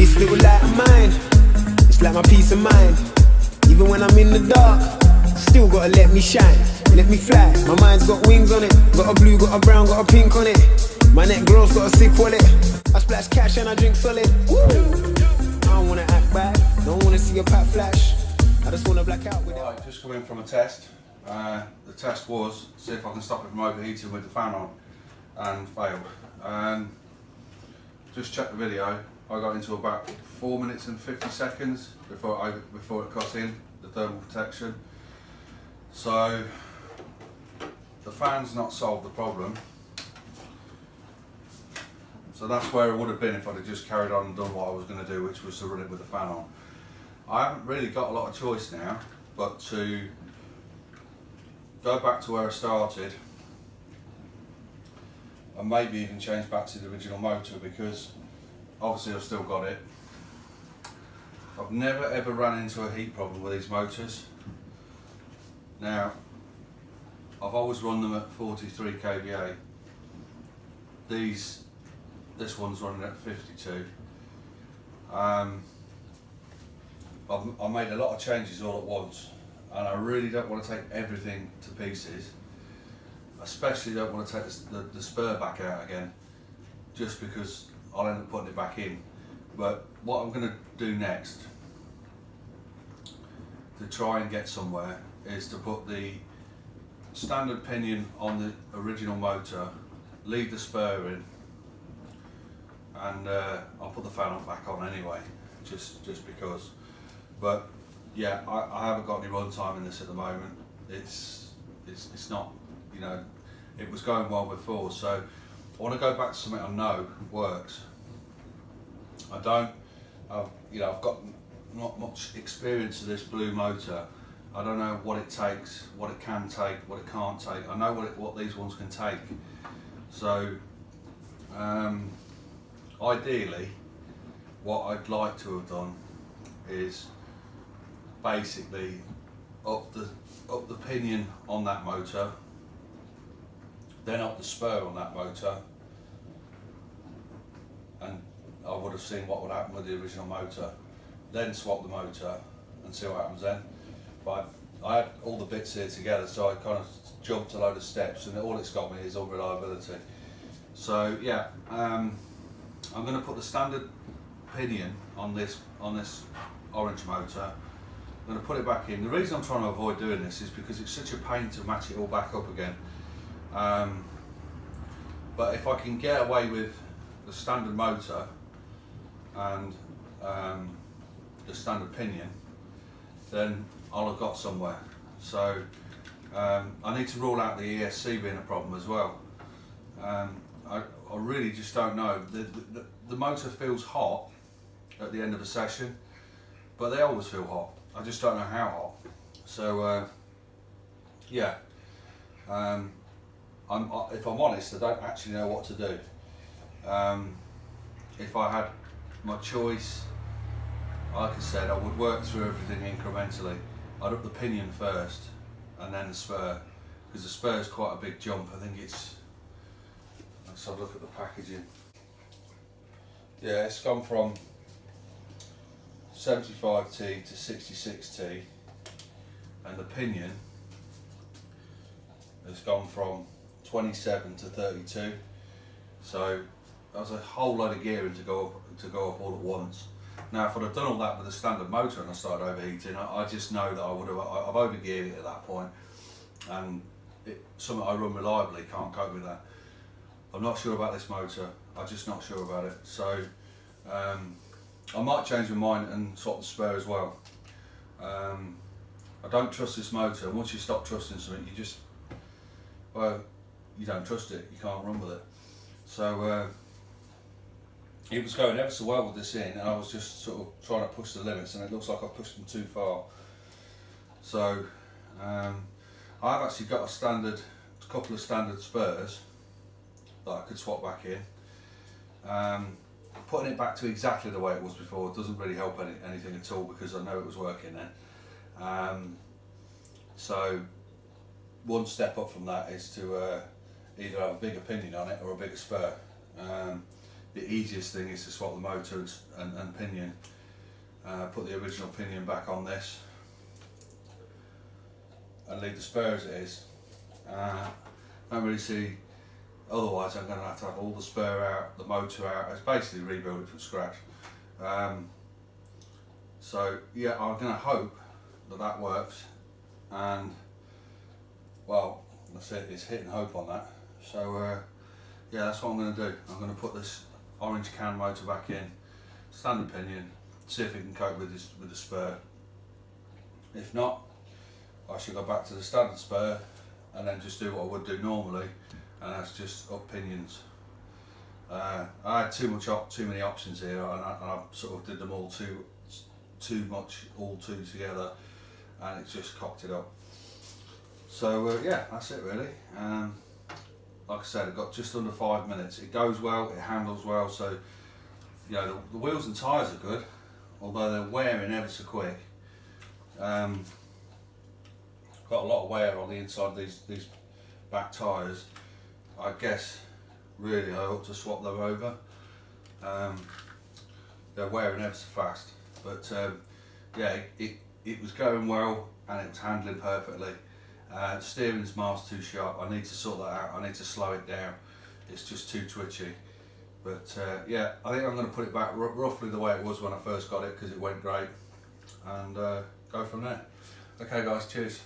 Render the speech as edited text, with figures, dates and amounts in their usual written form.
This little light of mine, it's like my peace of mind. Even when I'm in the dark, still gotta let me shine, let me fly. My mind's got wings on it, got a blue, got a brown, got a pink on it. My neck girl's got a sick wallet. I splash cash and I drink solid. Woo! I don't wanna act bad, don't wanna see a pat flash. I just wanna black out with it. Right, just come in from a test. The test was see if I can stop it from overheating with the fan on, and failed. Just checked the video. I got into about 4 minutes and 50 seconds before it cut in the thermal protection. So the fan's not solved the problem. So that's where it would have been if I'd have just carried on and done what I was going to do, which was to run it with the fan on. I haven't really got a lot of choice now, but to go back to where I started and maybe even change back to the original motor, because obviously I've still got it. I've never ever run into a heat problem with these motors. Now, I've always run them at 43 kVA. This one's running at 52. I've made a lot of changes all at once, and I really don't want to take everything to pieces. Especially don't want to take the spur back out again, just because I'll end up putting it back in. But what I'm going to do next to try and get somewhere is to put the standard pinion on the original motor, leave the spur in, and I'll put the fan back on anyway, just because. But yeah, I haven't got any run time in this at the moment. It's not, you know, it was going well before, so I want to go back to something I know works. I've got not much experience of this blue motor. I don't know what it takes, what it can take, what it can't take. I know what these ones can take. So ideally, what I'd like to have done is basically up the pinion on that motor, then up the spur on that motor, and I would have seen what would happen with the original motor, then swap the motor and see what happens then. But I had all the bits here together, so I kind of jumped a load of steps, and all it's got me is unreliability. So yeah, I'm going to put the standard pinion on this orange motor. I'm going to put it back in. The reason I'm trying to avoid doing this is because it's such a pain to match it all back up again. But if I can get away with the standard motor and the standard pinion, then I'll have got somewhere. So I need to rule out the ESC being a problem as well. I really just don't know. The motor feels hot at the end of a session, but they always feel hot. I just don't know how hot. So yeah, if I'm honest, I don't actually know what to do. If I had my choice, like I said, I would work through everything incrementally. I'd up the pinion first and then the spur, because the spur is quite a big jump. I think it's, let's have a look at the packaging. Yeah, it's gone from 75T to 66T, and the pinion has gone from 27 to 32. So that's a whole load of gearing to go up all at once. Now, if I'd have done all that with a standard motor and I started overheating, I just know that I've overgeared it at that point, and something I run reliably can't cope with that. I'm not sure about this motor. I'm just not sure about it. So I might change my mind and swap the spur as well. I don't trust this motor. Once you stop trusting something, you don't trust it. You can't run with it. So it was going ever so well with this in, and I was just sort of trying to push the limits, and it looks like I've pushed them too far. So I've actually got a couple of standard spurs that I could swap back in. Putting it back to exactly the way it was before doesn't really help anything at all, because I know it was working then. So one step up from that is to either have a bigger pinion on it or a bigger spur. the easiest thing is to swap the motor and pinion. Put the original pinion back on this and leave the spare as it is. Don't really see, otherwise I'm going to have all the spare out, the motor out. It's basically rebuild it from scratch. So yeah, I'm going to hope that works, and well, that's it, it's hitting hope on that. So yeah, that's what I'm going to do. I'm going to put this orange can motor back in, standard pinion, see if it can cope with the spur. If not, I should go back to the standard spur and then just do what I would do normally, and that's just up pinions. I had too many options here, and I sort of did them all too much together, and it just cocked it up. So yeah, that's it really. Like I said, it got just under 5 minutes. It goes well, it handles well, so you know, the wheels and tyres are good, although they're wearing ever so quick. Got a lot of wear on the inside of these back tyres. I guess really I ought to swap them over. They're wearing ever so fast, but yeah, it was going well and it was handling perfectly. The steering's miles too sharp. I need to sort that out. I need to slow it down. It's just too twitchy. But yeah, I think I'm going to put it back roughly the way it was when I first got it, because it went great, and go from there. Okay guys, cheers.